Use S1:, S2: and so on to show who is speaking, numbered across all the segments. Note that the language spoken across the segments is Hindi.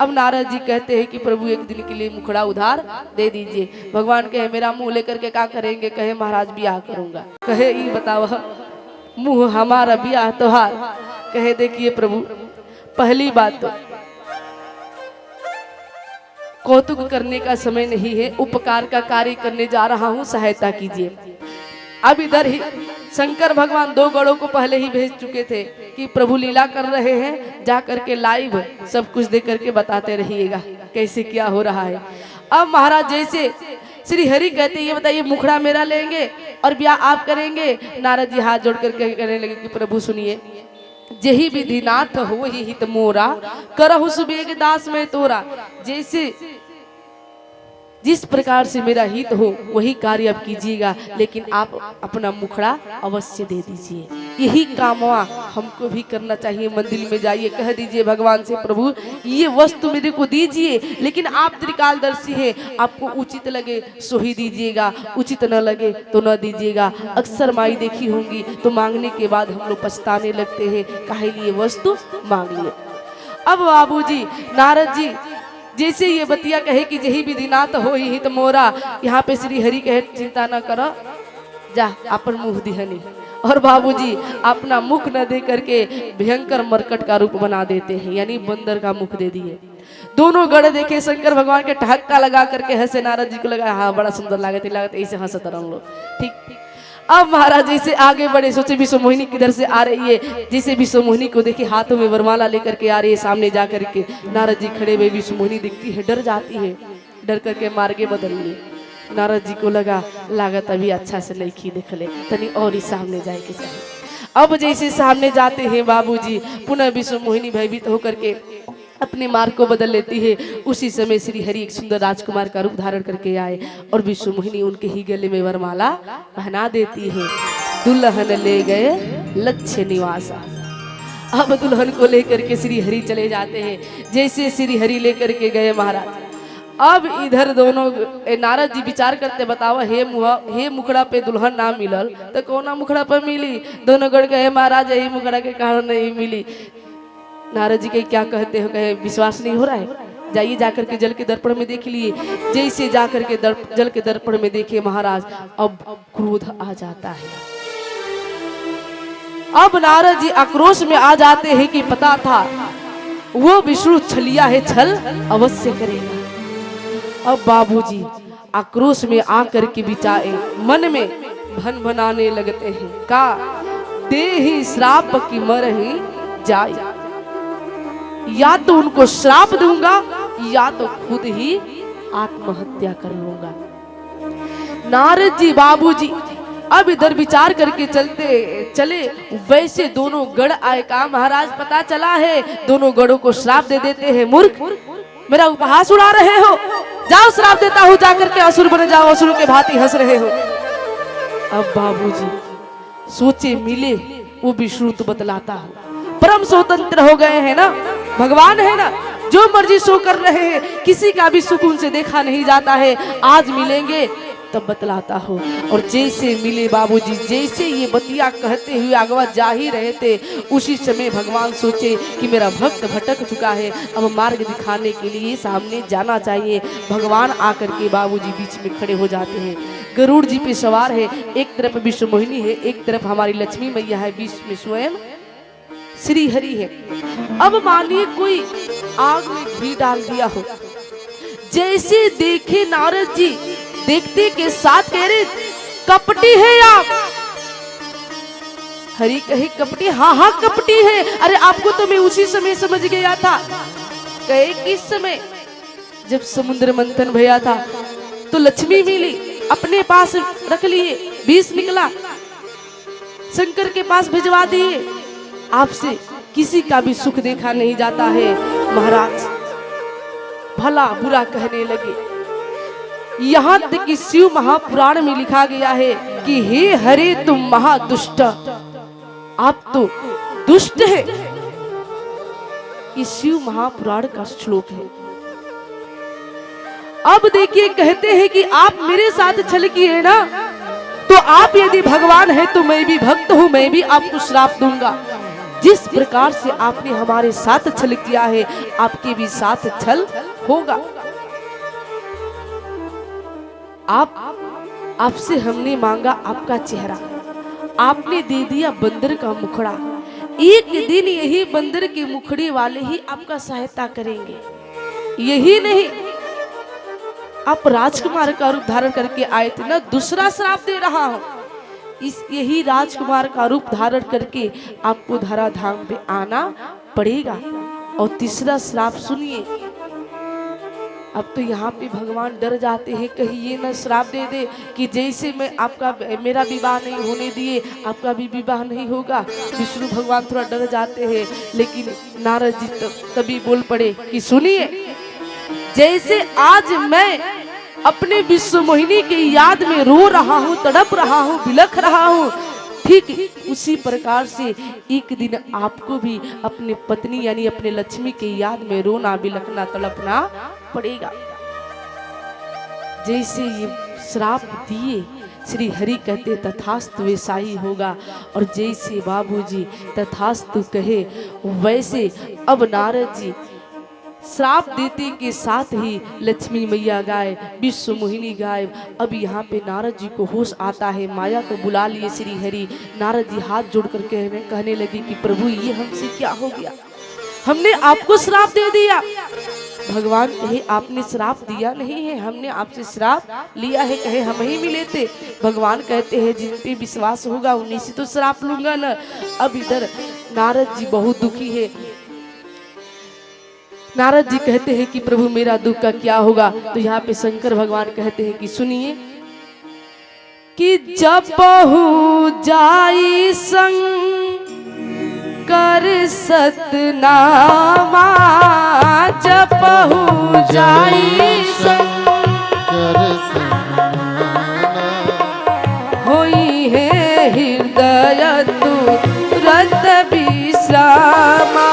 S1: अब नारद जी कहते हैं कि प्रभु एक दिन के लिए मुखड़ा उधार दे दीजिए। भगवान कहे मेरा मुंह लेकर के क्या करेंगे? कहे महाराज ब्याह करूंगा। कहे ये बताओ मुंह हमारा ब्याह तोहार? कहे देखिए प्रभु, पहली बात तो कौतुक करने का समय नहीं है, उपकार का कार्य करने जा रहा हूँ, सहायता कीजिए। अब इधर ही शंकर भगवान 2 गणों को पहले ही भेज चुके थे कि प्रभु लीला कर रहे हैं, जा करके लाइव सब कुछ देख करके बताते रहिएगा कैसे क्या हो रहा है। अब महाराज जैसे श्री हरि कहते ये बताइए मुखड़ा मेरा लेंगे और ब्याह आप करेंगे? नारद जी हाथ जोड़ करके कहने लगे कि प्रभु सुनिए, जेहि विधिनाथ हो ही हित मोरा, करहु सुबेग दास में तोरा। जैसे जिस प्रकार से मेरा हित हो वही कार्य आप कीजिएगा, लेकिन आप अपना मुखड़ा अवश्य दे दीजिए। यही कामवा हमको भी करना चाहिए। मंदिर में जाइए, कह दीजिए भगवान से प्रभु ये वस्तु मेरे को दीजिए, लेकिन आप त्रिकालदर्शी है, आपको उचित लगे सो ही दीजिएगा, उचित न लगे तो न दीजिएगा। अक्सर माई देखी होंगी तो मांगने के बाद हम लोग पछताने लगते हैं, काहे लिए वस्तु मांग लिए। अब बाबूजी नारद जी जैसे ये बतिया कहे कि जही विधिनाथ हो ही हित मोरा, यहाँ पे श्री हरि कहे चिंता न करो, जा अपन मुंह दिहनी। और बाबूजी अपना मुख न दे करके भयंकर मरकट का रूप बना देते हैं, यानी बंदर का मुख दे दिए। दोनों गढ़ देखे शंकर भगवान के ठक्का लगा करके हंसे। नारद जी को लगा हाँ बड़ा सुंदर लागत ऐसे हंसत हम लोग। ठीक। अब महाराज जैसे आगे बढ़े, सोचे विश्व मोहिनी किधर से आ रही है। जैसे विश्व मोहिनी को देखे हाथों में वरमाला लेकर के आ रही है, सामने जा करके नारद जी खड़े हुए, विश्व मोहिनी दिखती है, डर जाती है, डर करके मार्गे बदल लिए। नारद जी को लगा लागत अभी अच्छा से लड़की देख ले, तनी और ही सामने जाए के चाहिए। अब जैसे सामने जाते हैं बाबूजी, पुनः विश्व मोहिनी भयभीत होकर के अपने मार्ग को बदल लेती है। उसी समय श्री हरि एक सुंदर राजकुमार का रूप धारण करके आए और विश्व मोहिनी उनके ही गले में वरमाला पहना देती है। दुल्हन ले गए लक्ष्य निवासा। अब दुल्हन को लेकर के श्री हरि चले जाते हैं। जैसे श्री हरि लेकर के गए महाराज, अब इधर दोनों नारद जी विचार करते, बतावा हे मुखड़ा पे दुल्हन ना मिलल तो कौना मुखड़ा पे मिली? दोनों गढ़ गए महाराज यही मुखड़ा के कारण नहीं मिली। नारद जी के क्या कहते हो? कहे विश्वास नहीं हो रहा है, जाइए जाकर के जल के दर्पण में देख लिए। जैसे जाकर के जल के दर्पण में देखे महाराज, अब क्रोध आ जाता है। अब नारद जी आक्रोश में आ जाते हैं कि पता था वो विष्णु छलिया है, छल अवश्य करेगा। अब बाबूजी आक्रोश में आकर के विचारे मन में भन भनाने लगते हैं, का देहि श्राप की मरहि जाए, या तो उनको श्राप दूंगा या तो खुद ही आत्महत्या कर लूंगा। नारद जी बाबूजी अब इधर विचार करके चले। वैसे दोनों गढ़ आए का महाराज पता चला है, दोनों गढ़ों को श्राप दे देते हैं। मूर्ख, मेरा उपहास उड़ा रहे हो, जाओ श्राप देता हूं, जाकर के असुर बन जाओ, असुर के भांति हंस रहे हो। अब बाबूजी सोचे मिले वो विष्णु तो बतलाता हूं, परम स्वतंत्र हो गए हैं ना, भगवान है ना, जो मर्जी सो कर रहे हैं, किसी का भी सुकून से देखा नहीं जाता है। आज मिलेंगे तब बतलाता हो। और जैसे मिले बाबूजी, जैसे ये बतिया कहते हुए आगवा जा ही रहे थे, उसी समय भगवान सोचे कि मेरा भक्त भटक चुका है, अब मार्ग दिखाने के लिए सामने जाना चाहिए। भगवान आकर के बाबूजी बीच में खड़े हो जाते हैं। गरुड़ जी पे सवार है, एक तरफ विश्व मोहिनी है, एक तरफ हमारी लक्ष्मी मैया है, बीच में स्वयं श्री हरि है। अब मानिए कोई आग में घी डाल दिया हो। जैसे देखे नारद जी, देखते के साथ कह रहे कपटी है आप। हरि कहे कपटी? हाँ हाँ कपटी है। अरे आपको तो मैं उसी समय समझ गया था। कहे किस समय? जब समुद्र मंथन भया था तो लक्ष्मी मिली, अपने पास रख लिए, विष निकला, शंकर के पास भिजवा दिए। आपसे किसी का भी सुख देखा नहीं जाता है। महाराज भला बुरा कहने लगे। यहाँ तक कि शिव महापुराण में लिखा गया है कि हे हरे तुम महादुष्ट, आप तो दुष्ट है। ये शिव महापुराण का श्लोक है। अब देखिए कहते हैं कि आप मेरे साथ छल किए ना, तो आप यदि भगवान है तो मैं भी भक्त हूं, मैं भी आपको श्राप दूंगा। जिस प्रकार से आपने हमारे साथ छल किया है, आपके भी साथ छल होगा। आपसे हमने मांगा आपका चेहरा, आपने दे दिया बंदर का मुखड़ा। एक दिन यही बंदर के मुखड़े वाले ही आपका सहायता करेंगे। यही नहीं, आप राजकुमार का रूप धारण करके आए थे ना, दूसरा श्राप दे रहा हूं। यही राजकुमार का रूप धारण करके आपको धराधाम पे आना पड़ेगा। और तीसरा श्राप सुनिए। अब तो यहाँ पे भगवान डर जाते हैं, कहीं ये न श्राप दे दे कि जैसे मेरा विवाह नहीं होने दिए, आपका भी विवाह नहीं होगा। विष्णु भगवान थोड़ा डर जाते हैं, लेकिन नारद जी तभी बोल पड़े कि सुनिए, जैसे आज मैं अपने विश्व मोहिनी की याद में रो रहा हूँ, तड़प रहा हूँ, बिलख रहा हूँ, ठीक उसी प्रकार से एक दिन आपको भी अपने पत्नी यानी अपने लक्ष्मी की याद में रोना, बिलखना, तड़पना पड़ेगा। जैसे ये श्राप दिए, श्री हरि कहते तथास्तु वैसा ही होगा। और जैसे बाबूजी तथास्तु कहे, वैसे अब नारद जी श्राप देते के साथ ही लक्ष्मी मैया गाय, विश्व मोहिनी गाय। अब यहाँ पे नारद जी को होश आता है, माया को बुला लिए श्री हरि। नारद जी हाथ जोड़कर कहने लगे कि प्रभु ये हमसे क्या हो गया, हमने आपको श्राप दे दिया। भगवान कहे आपने श्राप दिया नहीं है, हमने आपसे श्राप लिया है, कहे हम ही मिले थे। भगवान कहते हैं जिन पे विश्वास होगा उन्हीं से तो श्राप लूंगा न। अब इधर नारद जी बहुत दुखी है। नारद जी कहते हैं कि प्रभु मेरा दुख का क्या होगा। तो यहाँ पे शंकर भगवान कहते हैं कि सुनिए कि जपहु जाई शंकर सतनामा, जपहु जाई शंकर सतनामा, होई है हृदय तुरत विश्रामा,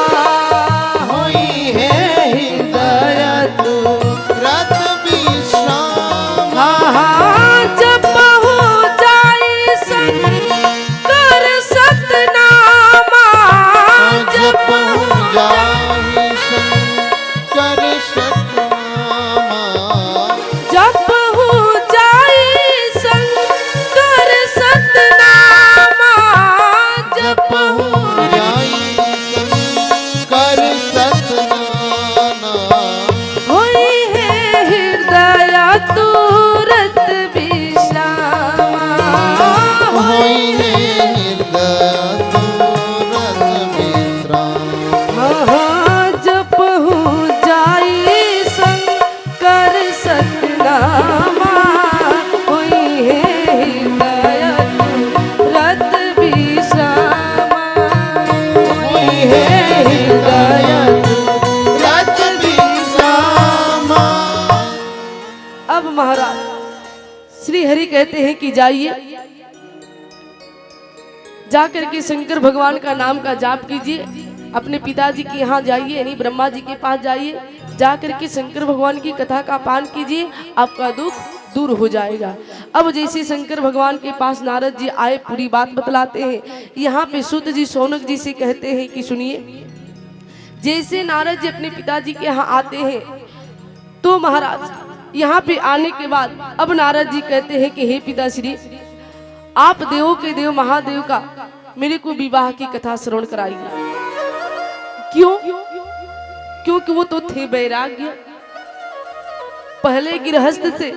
S1: कहते हैं कि जाइए, जाकर के शंकर भगवान का नाम का जाप कीजिए, अपने पिताजी के यहाँ जाइए यानी ब्रह्मा जी के पास जाइए, जाकर के शंकर भगवान की कथा का पान कीजिए, आपका दुख दूर हो जाएगा। अब जैसे शंकर भगवान के पास नारद जी आए, पूरी बात बतलाते हैं। यहाँ पे सूत जी शौनक जी से कहते हैं कि सुनिए, जैसे नारद जी अपने पिताजी के यहाँ आते हैं तो महाराज यहाँ पे आने के बाद अब नारद जी कहते हैं कि हे पिताश्री, आप देवों के देव महादेव का मेरे को विवाह की कथा श्रवण कराइए। क्यों? क्योंकि वो तो थे वैराग्य, पहले गृहस्थ थे,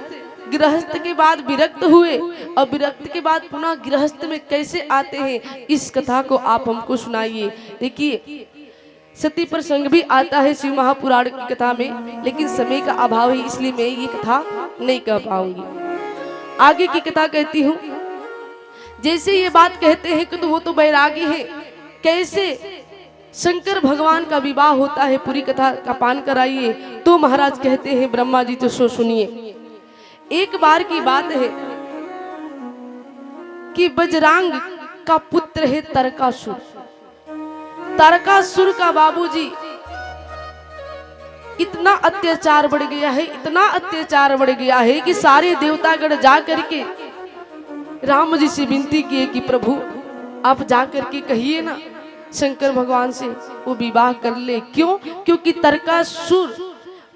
S1: गृहस्थ के बाद विरक्त हुए और विरक्त के बाद पुनः गृहस्थ में कैसे आते हैं, इस कथा को आप हमको सुनाइए। देखिए सती प्रसंग भी आता है शिव महापुराण की कथा में, लेकिन समय का अभाव है इसलिए मैं ये कथा नहीं कह पाऊंगी। आगे की कथा कहती हूँ। जैसे ये बात कहते हैं कि तो वो तो बैरागी है, कैसे शंकर भगवान का विवाह होता है, पूरी कथा का पान कराइए। तो महाराज कहते हैं ब्रह्मा जी तो सुनिए। एक बार की बात है कि बजरंग का पुत्र है तारकासुर। तारकासुर का बाबूजी इतना अत्याचार बढ़ गया है, इतना अत्याचार बढ़ गया है कि सारे देवतागण जा करके राम जी से विनती किए कि प्रभु आप जा करके कहिए ना शंकर भगवान से वो विवाह कर ले। क्यों? क्योंकि तरकासुर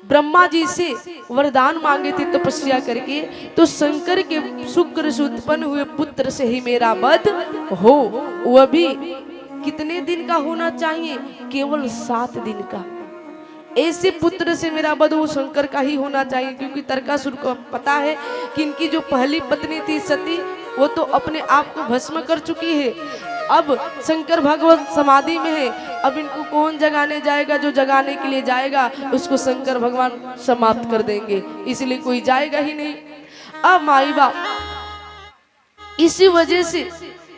S1: ब्रह्मा जी से वरदान मांगे थे तपस्या करके, तो शंकर के शुक्र से उत्पन्न हुए पुत्र से ही मेरा वध हो। वह भी कितने दिन का होना चाहिए? केवल 7 दिन का। ऐसे पुत्र से मेरा वध वो शंकर का ही होना चाहिए, क्योंकि तरकासुर को पता है कि इनकी जो पहली पत्नी थी सती, वो तो अपने आप को भस्म कर चुकी है। अब शंकर भगवान समाधि में है, अब इनको कौन जगाने जाएगा? जो जगाने के लिए जाएगा उसको शंकर भगवान समाप्त कर देंगे, इसलिए कोई जाएगा ही नहीं। अब माई बाप इसी वजह से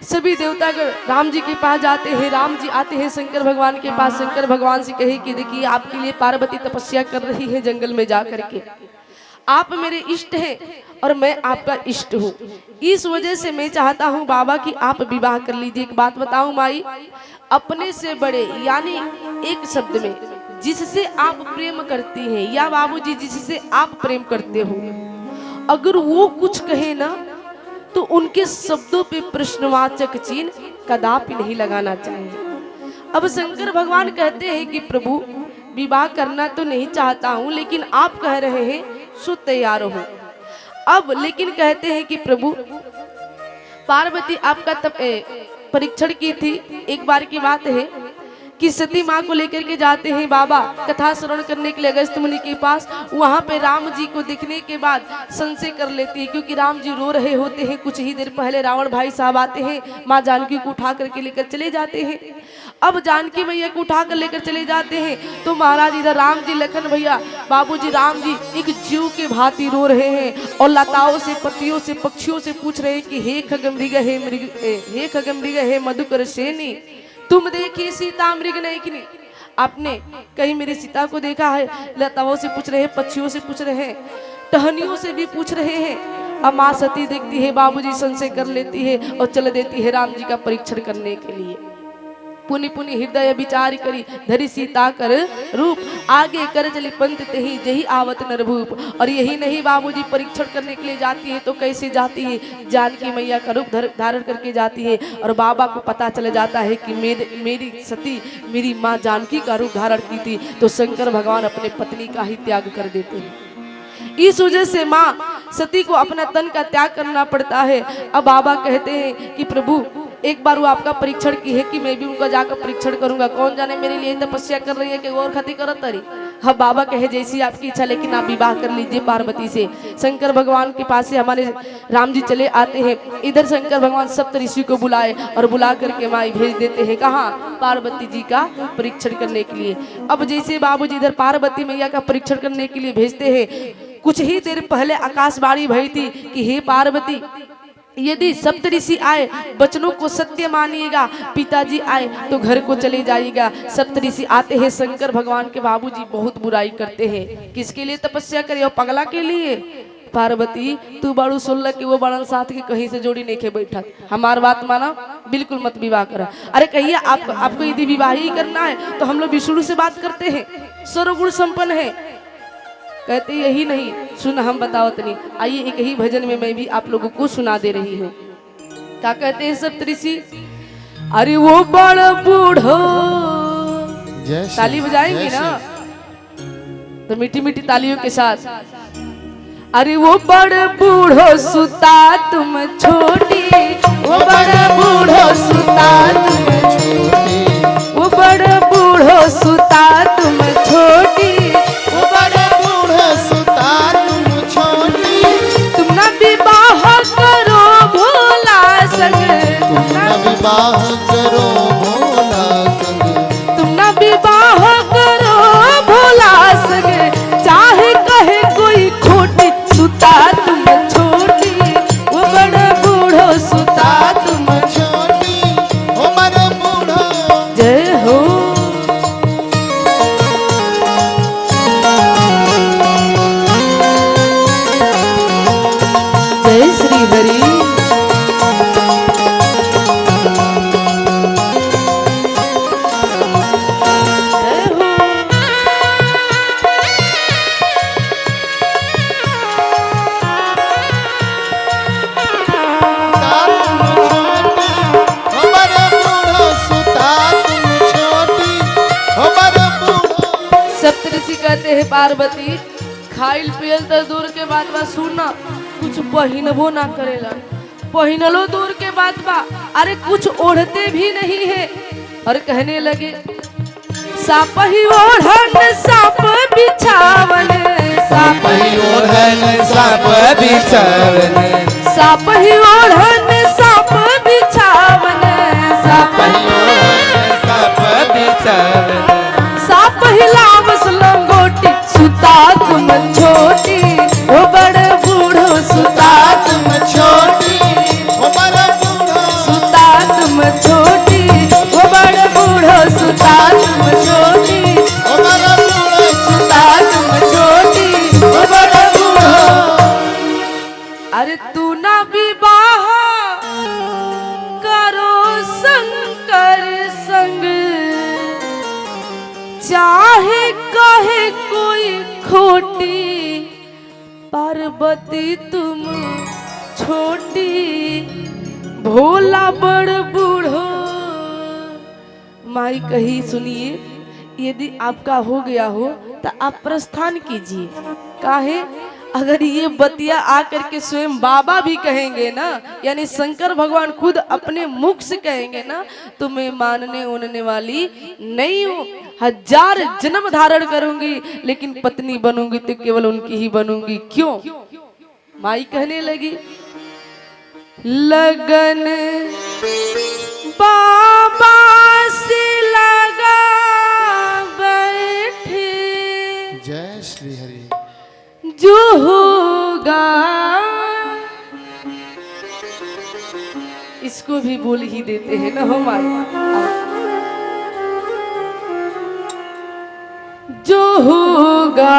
S1: सभी देवतागण राम जी के पास जाते हैं। राम जी आते हैं शंकर भगवान के पास। शंकर भगवान से कहे कि देखिए आपके लिए पार्वती तपस्या कर रही है जंगल में जा करके, आप मेरे इष्ट हैं और मैं आपका इष्ट हूँ, इस वजह से मैं चाहता हूँ बाबा कि आप विवाह कर लीजिए। एक बात बताऊं माई, अपने से बड़े यानी एक शब्द में जिससे आप प्रेम करती हैं या बाबूजी जिससे आप प्रेम करते हो, अगर वो कुछ कहे ना तो उनके शब्दों पे प्रश्नवाचक चिन्ह कदापि नहीं लगाना चाहिए। अब शंकर भगवान कहते हैं कि प्रभु विवाह करना तो नहीं चाहता हूँ, लेकिन आप कह रहे हैं सो तैयार हो। अब लेकिन कहते हैं कि प्रभु पार्वती आपका तब परीक्षण की थी। एक बार की बात है कि सती माँ को लेकर के जाते हैं बाबा कथा श्रवण करने के लिए अगस्त मुनि के पास। वहाँ पे राम जी को देखने के बाद संशय कर लेती है, क्योंकि राम जी रो रहे होते हैं। कुछ ही देर पहले रावण भाई साहब आते हैं, माँ जानकी को उठा करके लेकर चले जाते हैं। अब जानकी मैया को उठा कर लेकर चले जाते हैं तो महाराज इधर राम जी लखन भैया बाबूजी राम जी एक जीव के भांति रो रहे हैं और लताओं से पत्तियों से पक्षियों से पूछ रहे हैं कि हे खगमृग हे खगमृग हे मधुकर सेनी, तुम देखी सीता मृग नहीं कि नहीं? आपने कहीं मेरी सीता को देखा है? लताओं से पूछ रहे हैं, पक्षियों से पूछ रहे हैं, टहनियों से भी पूछ रहे हैं। अब माँ सती देखती है, बाबूजी संशय कर लेती है और चल देती है राम जी का परीक्षण करने के लिए। पुनि पुनि हृदय विचार करी धरी सीता कर रूप, आगे कर चली पंत तेहि जही आवत नरभूप। और यही नहीं बाबूजी परीक्षण करने के लिए जाती है तो कैसे जाती है? जानकी मैया का रूप धारण करके जाती है और बाबा को पता चल जाता है कि मेरी सती मेरी माँ जानकी का रूप धारण की थी, तो शंकर भगवान अपने पत्नी का ही त्याग कर देते हैं। इस वजह से माँ सती को अपना तन का त्याग करना पड़ता है। अब बाबा कहते हैं कि प्रभु एक बार वो आपका परीक्षण की है कि मैं भी उनका जाकर परीक्षण करूंगा, कौन जाने मेरे लिए तपस्या कर रही है कि और खती करत तरी। हाँ बाबा कहे जैसी आपकी इच्छा, लेकिन आप विवाह कर लीजिए पार्वती से। शंकर भगवान के पास से हमारे राम जी चले आते हैं। इधर शंकर भगवान सप्त ऋषि को बुलाए और बुला करके माई भेज देते हैं कहाँ? पार्वती जी का परीक्षण करने के लिए। अब जैसे बाबूजी इधर पार्वती मैया का परीक्षण करने के लिए भेजते हैं, कुछ ही देर पहले आकाशवाणी भई थी कि हे पार्वती यदि सप्तऋषि आए बचनों को सत्य मानिएगा, पिताजी आए तो घर को चले जाइएगा। सप्तऋषि आते हैं, शंकर भगवान के बाबूजी बहुत बुराई करते हैं। किसके लिए तपस्या करिए? और पगला के लिए। पार्वती तू बड़ू सुन के वो बड़न साथ के कहीं से जोड़ी नहीं के बैठा, हमार बात माना, बिल्कुल मत विवाह करा। अरे कहिए आपको यदि विवाह ही करना है तो हम लोग विष्णु से बात करते हैं, सर्वगुण संपन्न है। कहते यही नहीं, सुन हम बताओ तनी। आइए एक ही भजन में मैं भी आप लोगों को सुना दे रही हूँ। क्या कहते हैं सप्तऋषि? अरे वो बड़ बूढ़ो, ताली बजाएंगे ना तो मीठी मीठी तालियों के साथ। अरे वो बड़ बूढ़ो सुता तुम छोटी, वो बड़ बूढ़ो सुता तुम छोटी, वो बड़ बूढ़ो सुता तुम छोटी,
S2: विवाह करो भोला संग,
S1: तुम ना विवाह करो भोला संग, चाहे कहे कोई खोटी सुता तुम छोटी, वो बड़ा बूढ़ो सुता तुम
S2: छोटी, वो बड़ा बूढ़ो।
S1: जय हो जय श्री हरि। पार्वती खाइल पियल तो दूर के बात बा, सुनना कुछ पहिनबो ना करेला, पहिनलो दूर के बात बा, अरे कुछ ओढ़ते भी नहीं है। और कहने लगे साप ही ओढ़न साप बिछावन,
S2: साप ही ओढ़न साप बिछावन,
S1: साप ही ओढ़न साप बिछावन,
S2: साप ही ओढ़न साप बिछावन,
S1: साप हिलावस लंगोटी सुता तुम छोटी, ओ बड़ बूढ़ो सुता तुम छोटी,
S2: ओ बड़ बूढ़ो
S1: सुता तुम छोटी, ओ बड़ बूढ़ो सुता तुम छोटी,
S2: ओ बड़ बूढ़ो
S1: सुता तुम छोटी, ओ बड़ बूढ़ो। अरे तू ना विवाह करो शंकर संग, चाहे कहे कोई खोटी, पार्वती तुम छोटी, भोला बड़ बूढ़ो। माई कही सुनिए, यदि आपका हो गया हो तो आप प्रस्थान कीजिए। काहे? अगर ये बतिया आकर के स्वयं बाबा भी कहेंगे ना, यानी शंकर भगवान खुद अपने मुख से कहेंगे ना, तो मैं मानने उनने वाली नहीं हूँ। 1000 जन्म धारण करूंगी, लेकिन पत्नी बनूंगी तो केवल उनकी ही बनूंगी। क्यों? माई कहने लगी लगन बाबा से लगा बैठे,
S2: जय श्री हरि।
S1: जो होगा, इसको भी बोल ही देते हैं ना हमारे। जो होगा,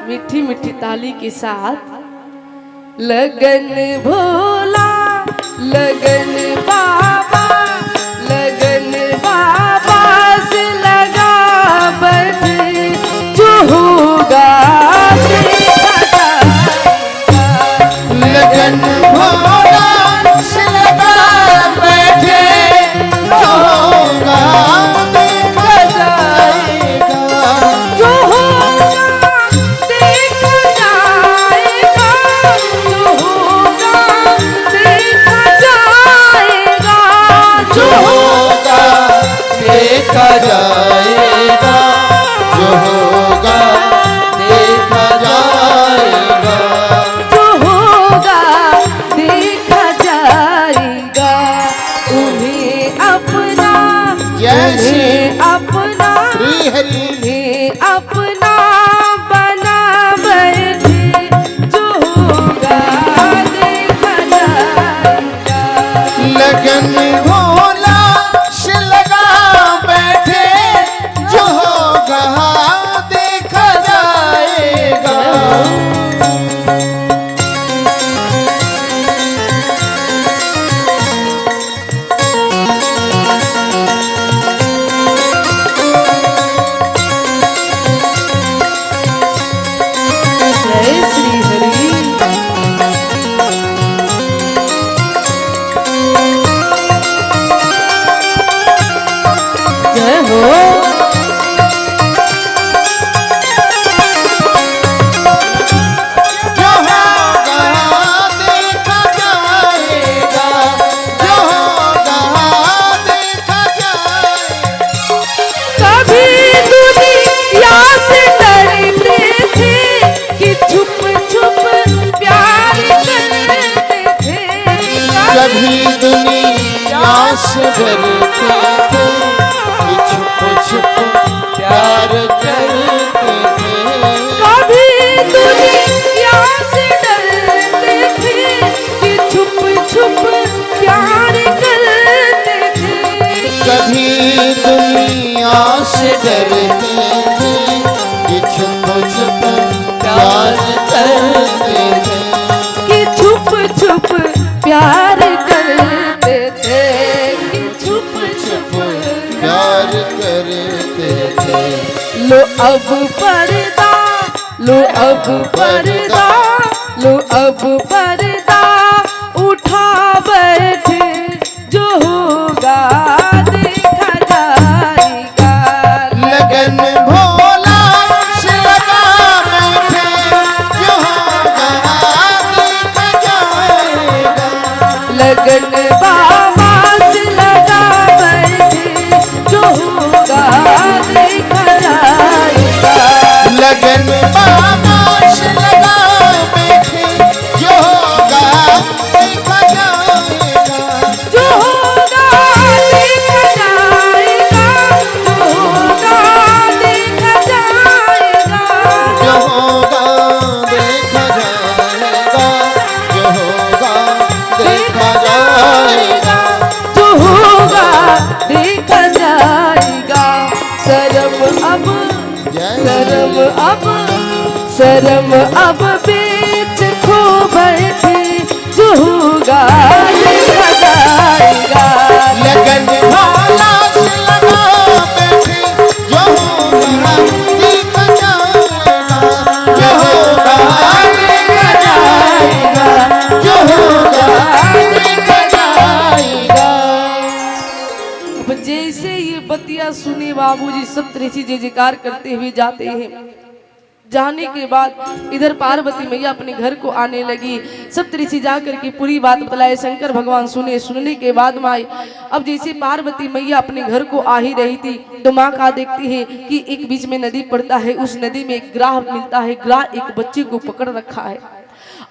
S1: मीठी मीठी ताली के साथ, लगन भोला लगन बाबा, लगन बाबा से लगा बैठे, जो होगा देखा जाएगा।
S2: लगन भोला से लगा बैठे, जो होगा देखा जाएगा,
S1: जो होगा देखा जाएगा, जो होगा देखा जाएगा,
S2: जो होगा देखा जाएगा, जो होगा देखा जाएगा,
S1: जो होगा देखा जाएगा। उन्हें अपना,
S2: जय श्री
S1: उन्हें अपना,
S2: श्री हरि।
S1: उन्हें अपना बना बैठे, जो होगा देखा जाएगा।
S2: लगन भोला से लगा बैठे, जो होगा देखा जाएगा।
S1: जय श्री हरि। जय हो।
S2: जो होगा देखा जाएगा, जो होगा देखा जाएगा।
S1: कभी दुनिया से डरते थे कि छुप छुप प्यार करते थे,
S2: कभी दुनिया से डरते थे कि छुप छुप प्यार करते थे,
S1: कभी दुनिया से डरते थे कि छुप छुप प्यार करते थे,
S2: कभी दुनिया से डरते थे कि छुप छुप प्यार करते थे,
S1: कि छुप छुप प्यार करते थे, कि छुप छुप
S2: प्यार करते थे।
S1: लो अब पर्दा, लो अब पर्दा, लो अब पर्दा उठा बैठे, जो होगा देखा जाएगा।
S2: लगन भोला
S1: शर्म अब बीच खो बैठी, जो होगा देखा जाएगा।
S2: लगन भाला से लगा बैठे, जो होगा देखा जाएगा, जो होगा देखा जाएगा, जो होगा देखा जाएगा।
S1: अब जैसे ये बतिया सुने बाबूजी सब तरह से जय जयकार करते हुए जाते हैं। जाने के बाद इधर पार्वती मैया अपने घर को आने लगी। सब तरह से जाकर के पूरी बात बतलाए, शंकर भगवान सुने। सुनने के बाद माई अब जैसे पार्वती मैया अपने घर को आ ही रही थी तो माँ का देखती है कि एक बीच में नदी पड़ता है, उस नदी में एक ग्राह मिलता है। ग्राह एक बच्चे को पकड़ रखा है।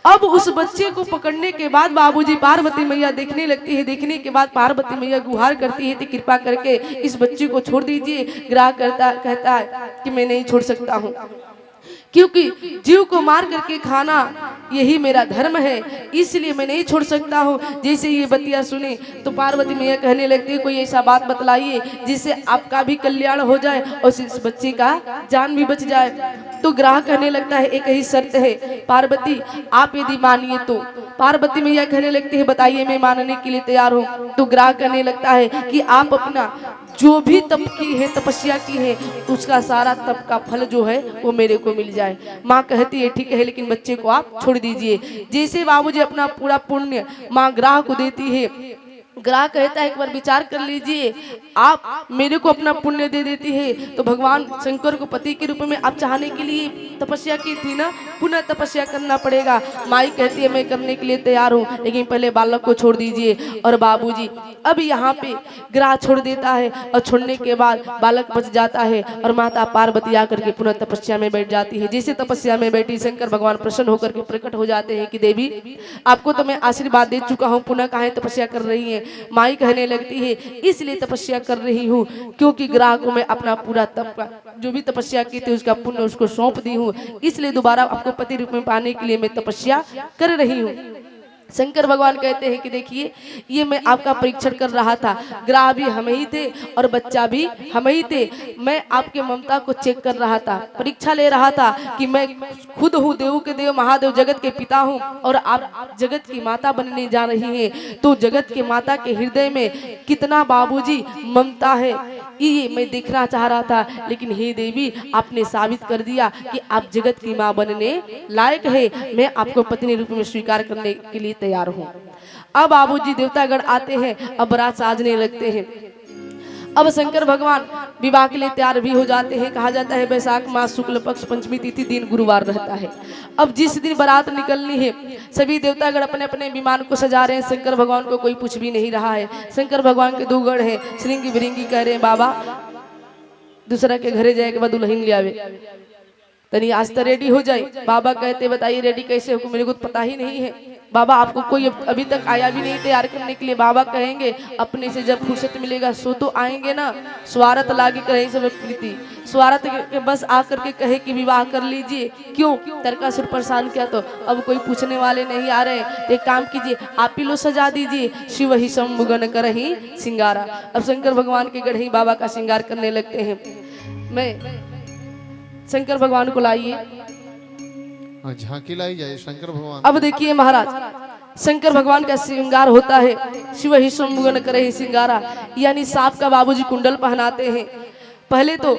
S1: अब उस बच्चे को पकड़ने के बाद बाबूजी पार्वती मैया देखने लगती है। देखने के बाद पार्वती मैया गुहार करती है कि कृपा करके इस बच्चे को छोड़ दीजिए। ग्राह कहता है कि मैं नहीं छोड़ सकता हूँ, क्योंकि जीव को मार करके खाना यही मेरा धर्म है, इसलिए मैं नहीं छोड़ सकता हूँ। जैसे ये बतिया सुने तो पार्वती मैया कहने लगती है कोई ऐसा बात बतलाइए जिससे आपका भी कल्याण हो जाए और इस बच्चे का जान भी बच जाए। तो ग्राह कहने लगता है एक ही शर्त है पार्वती, आप यदि मानिए तो। पार्वती मैया कहने लगती है बताइए, मैं मानने के लिए तैयार हूँ। तो ग्राह कहने लगता है कि आप अपना जो भी तप की है, तपस्या की है, उसका सारा तप का फल जो है वो मेरे को मिल जाए। माँ कहती है ठीक है, लेकिन बच्चे को आप छोड़ दीजिए। जैसे बाबूजी अपना पूरा पुण्य माँ ग्राह को देती है, ग्राह कहता है एक बार विचार कर लीजिए, आप मेरे को अपना पुण्य दे देती है तो भगवान शंकर को पति के रूप में आप चाहने के लिए तपस्या की थी ना, पुनः तपस्या करना पड़ेगा। माई कहती है मैं करने के लिए तैयार हूँ, लेकिन पहले बालक को छोड़ दीजिए। और बाबूजी अब यहाँ पे ग्राह छोड़ देता है और छोड़ने के बाद बालक बच जाता है और माता पार्वती आकर के पुनः तपस्या में बैठ जाती है। जैसे तपस्या में बैठी शंकर भगवान प्रसन्न होकर के प्रकट हो जाते हैं कि देवी आपको तो मैं आशीर्वाद दे चुका हूँ, पुनः काहे तपस्या कर रही है। माई कहने लगती है इसलिए तपस्या कर रही हूँ क्योंकि ग्राह को मैं अपना पूरा तप का जो भी तपस्या की थी उसका पुण्य उसको सौंप दी हूँ, इसलिए दोबारा आपको पति रूप में पाने के लिए मैं तपस्या कर रही हूँ। शंकर भगवान कहते हैं कि देखिए ये मैं आपका परीक्षण कर रहा था, ग्राह भी हम ही थे और बच्चा भी हम ही थे। मैं आपके ममता को चेक कर रहा था, परीक्षा ले रहा था कि मैं खुद हूँ देव के देव महादेव जगत के पिता हूँ और आप जगत की माता बनने जा रही हैं, तो जगत के माता के हृदय में कितना बाबूजी ममता है ये मैं देखना चाह रहा था। लेकिन हे देवी आपने साबित कर दिया कि आप जगत की माँ बनने लायक है, मैं आपको पत्नी रूप में स्वीकार करने के लिए तैयार हूँ। अब बाबूजी देवतागण आते हैं, अब बारात साजने लगते हैं। अब शंकर भगवान विवाह के लिए तैयार भी हो जाते हैं। कहा जाता है वैशाख मास शुक्ल पक्ष पंचमी तिथि दिन गुरुवार रहता है। अब जिस दिन बारात निकलनी है सभी देवतागण अपने अपने विमान को सजा रहे हैं। शंकर भगवान को कोई पूछ भी नहीं रहा है। शंकर भगवान के दो गढ़ हैं, श्रृंगी बिरंगी कह रहे हैं बाबा दूसरा के घरे जाए के बाद दुल्हन ले आवे तनी आज तो रेडी हो जाए। बाबा कहते बताइए रेडी कैसे हो, मेरे को तो पता ही नहीं है। बाबा आपको कोई अभी तक आया भी नहीं तैयार करने के लिए। बाबा कहेंगे अपने से जब फुर्सत मिलेगा सो तो आएंगे ना, स्वार्थ लागे करे सब प्रीति स्वार्थ के बस आकर के कहे कि विवाह कर लीजिए। क्यों तरकासुर परेशान किया तो अब कोई पूछने वाले नहीं आ रहे। तो एक काम कीजिए आप ही लो सजा दीजिए, शिव ही सम्मुगन करहि सिंगारा। अब शंकर भगवान के गढ़ ही बाबा का श्रृंगार करने लगते हैं। मैं शंकर भगवान को लाइए,
S2: झांकी लाई जाए शंकर भगवान।
S1: अब देखिए महाराज शंकर भगवान का श्रृंगार होता है, शिव ही सम्मुगन करहि सिंगारा, यानी सांप का बाबूजी कुंडल पहनाते हैं। पहले तो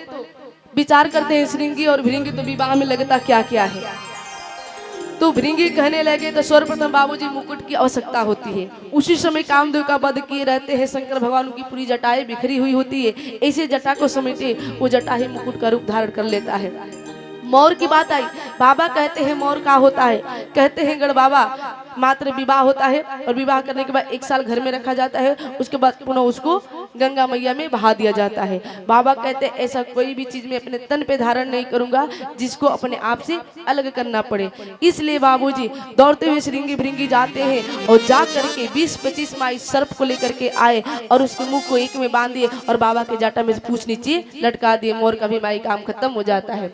S1: विचार करते हैं श्रृंगी और भृंगी तो विवाह में लगता क्या क्या है। तो भृंगी कहने लगे तो सर्वप्रथम बाबूजी मुकुट की आवश्यकता होती है। उसी समय कामदेव का वध किए रहते हैं। शंकर भगवान की पूरी जटाएं बिखरी हुई होती है, ऐसे जटा को समेटे वो जटा ही मुकुट का रूप धारण कर लेता है। मोर की बात आई, बाबा कहते हैं मोर का होता है। कहते हैं गढ़ बाबा मात्र विवाह होता है और विवाह करने के बाद 1 साल घर में रखा जाता है, उसके बाद पुनः उसको गंगा मैया में बहा दिया जाता है। बाबा कहते हैं ऐसा कोई भी चीज मैं अपने तन पे धारण नहीं करूंगा जिसको अपने आप से अलग करना पड़े। इसलिए बाबूजी दौड़ते हुए श्रृंगी भृंगी जाते हैं और जा करके 20-25 माई सर्प को लेकर के आए और उसके मुंह को एक में बांध दिए और बाबा के जाटा में पूछ नीचे लटका दिए। मोर का भी माई काम खत्म हो जाता है।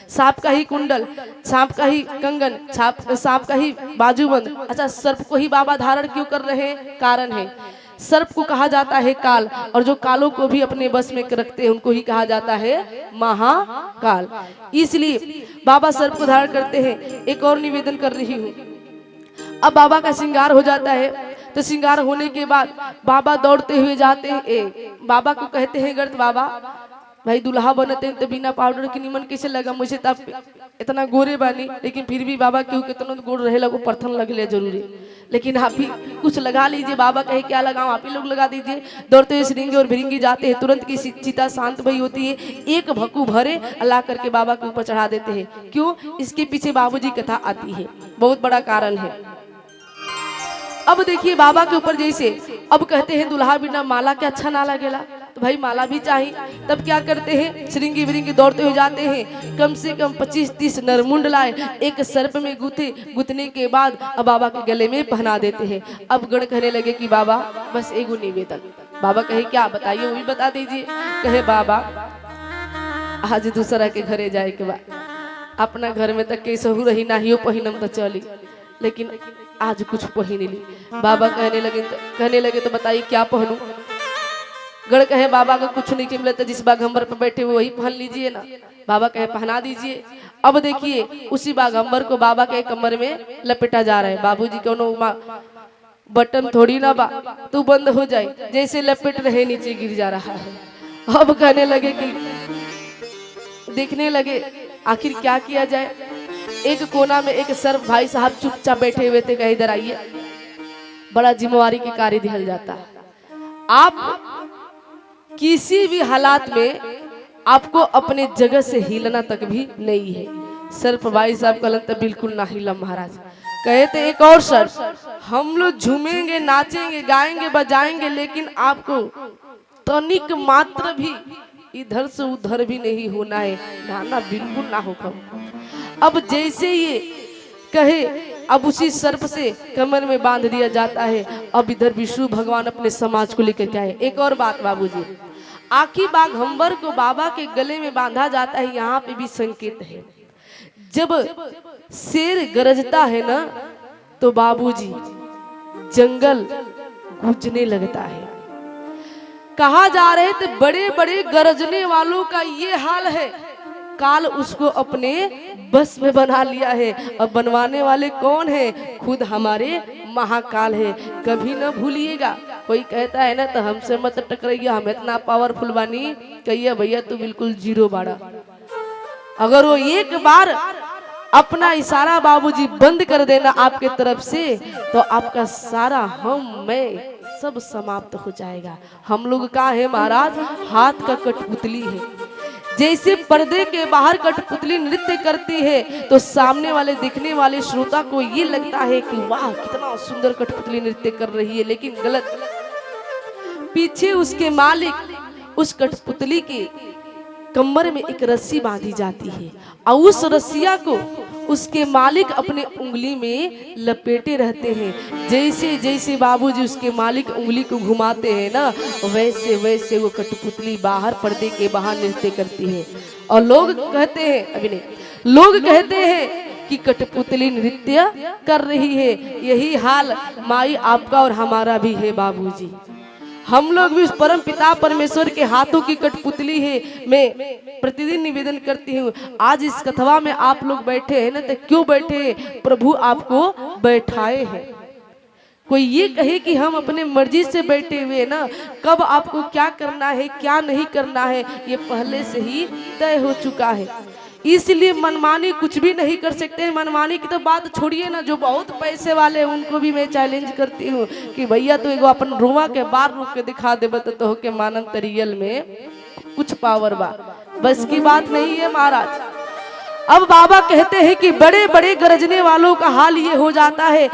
S1: सांप का ही कुंडल, सांप का ही कंगन, सांप का ही बाजूबंद। अच्छा सर्प को ही बाबा धारण क्यों कर रहे हैं? कारण है सर्प को कहा जाता है काल, और जो कालों को भी अपने बस में रखते हैं उनको ही कहा जाता है महाकाल। इसलिए बाबा सर्प को धारण करते हैं। एक और निवेदन कर रही हूँ, अब बाबा का श्रृंगार हो जाता है, तो श्रृंगार होने के बाद बाबा दौड़ते हुए जाते हैं। बाबा को कहते हैं गर्त बाबा भाई दुल्हा बनते हैं तो बिना पाउडर के निमन कैसे लगा, मुझे तो इतना गोरे बानी, लेकिन फिर भी बाबा क्यों कितना गोर रहे लगो प्रथम लगले जरूरी, लेकिन आप ही कुछ लगा लीजिए। बाबा कहे क्या लगाऊं, आप ही लोग लगा दीजिए। दौड़ते हुए श्रृंगी और भिरिंगी जाते हैं, तुरंत की चिता शांत भई होती है, एक भक्कू भरे अल्लाह करके बाबा के ऊपर चढ़ा देते हैं। क्यों? इसके पीछे बाबूजी कथा आती है, बहुत बड़ा कारण है। अब देखिए बाबा के ऊपर जैसे अब कहते हैं दुल्हा बिना माला के अच्छा ना लगेला, तो भाई माला भी चाहिए। तब क्या करते हैं, श्रृंगी विरंगी दौड़ते हुए जाते हैं, कम से कम 25-30 नरमुंड लाए, एक सर्प में गुथने के बाद अब बाबा के गले में पहना देते हैं। अब गण कहने लगे कि बाबा बस एगो निवेदन। बाबा कहे क्या, बताइए, वो भी बता दीजिए। कहे बाबा आज दूसरा के घरे जाए के बाद अपना घर में तक कैसे रही ना पहिनम तो चली, लेकिन आज कुछ पहन ली। बाबा कहने लगे तो बताइए क्या पहनूं। गण कहे बाबा का कुछ नहीं मिले तो जिस बाघंबर पर बैठे हुए वही पहन लीजिए ना। बाबा कहे पहना दीजिए। अब देखिए उसी बाघंबर को बाबा के कमर में लपेटा जा रहा है। बाबूजी कोनो बटन थोड़ी ना बा तू बंद हो जाए, जैसे लपेट रहे नीचे गिर जा रहा है। अब कहने लगे कि देखने लगे आखिर क्या किया जाए। एक कोना में एक सर्प भाई साहब चुपचाप बैठे हुए थे, कहे इधर आइए। बड़ा जिम्मेवारी के कार्य दिया जाता है। आप किसी भी हालात में आपको अपने जगह से हिलना तक भी नहीं है। सर्प भाई साहब कहलन तो बिल्कुल ना हिला महाराज। कहे थे एक और सर्प, हम लोग झूमेंगे, नाचेंगे, गाएंगे, बजाएंगे, लेकिन आपको तनिक मात्र भी इधर से उधर भी नहीं होना है, ना बिल्कुल ना होगा। अब जैसे ये कहे अब उसी सर्प से कमर में बांध दिया जाता है। अब इधर विष्णु भगवान अपने समाज को लेकर के आए। एक और बात बाबूजी, आखी बाघंबर को बाबा के गले में बांधा जाता है, यहाँ पे भी संकेत है। जब शेर गरजता है ना तो बाबूजी जंगल गूंजने लगता है। कहा जा रहे थे बड़े बड़े गरजने वालों का ये हाल है, काल उसको अपने बस में बना लिया है। अब बनवाने वाले कौन है? खुद हमारे महाकाल है। कभी न भूलिएगा। कोई कहता है ना तो हमसे मत टकराइए, हम इतना पावरफुल बानी, कहिए भैया तू बिल्कुल जीरो बाड़ा। अगर वो एक बार अपना इशारा बाबूजी बंद कर देना आपके तरफ से, तो आपका सारा हम मैं सब समाप्त हो जाएगा। हम लोग का है महाराज, हाथ का कठपुतली है। जैसे पर्दे के बाहर कठपुतली नृत्य करती है तो सामने वाले दिखने वाले श्रोता को ये लगता है कि वाह कितना सुंदर कठपुतली नृत्य कर रही है, लेकिन गलत। पीछे उसके मालिक उस कठपुतली के कमर में एक रस्सी बांधी जाती है और उस रस्सिया को उसके मालिक अपने उंगली में लपेटे रहते हैं। जैसे जैसे बाबूजी उसके मालिक उंगली को घुमाते हैं ना, वैसे वैसे वो कठपुतली बाहर पर्दे के बाहर नृत्य करती है। और लोग कहते हैं, अभी नहीं, लोग कहते हैं कि कठपुतली नृत्य कर रही है। यही हाल माई आपका और हमारा भी है बाबूजी। हम लोग भी उस परम पिता परमेश्वर के हाथों की कठपुतली है। मैं प्रतिदिन निवेदन करती हूँ, आज इस कथवा में आप लोग बैठे हैं ना, तो क्यों बैठे हैं? प्रभु आपको बैठाए हैं। कोई ये कहे कि हम अपने मर्जी से बैठे हुए ना, कब आपको क्या करना है क्या नहीं करना है ये पहले से ही तय हो चुका है। इसलिए मनमानी कुछ भी नहीं कर सकते। मनमानी की तो बात छोड़िए ना, जो बहुत पैसे वाले हैं उनको भी मैं चैलेंज करती हूँ कि भैया तो एगो अपन रुआ के बार रुक के दिखा दे तो के मानन तरियल में कुछ पावर बा, बस की बात नहीं है महाराज। अब बाबा कहते हैं कि बड़े बड़े गरजने वालों का हाल ये हो जाता है।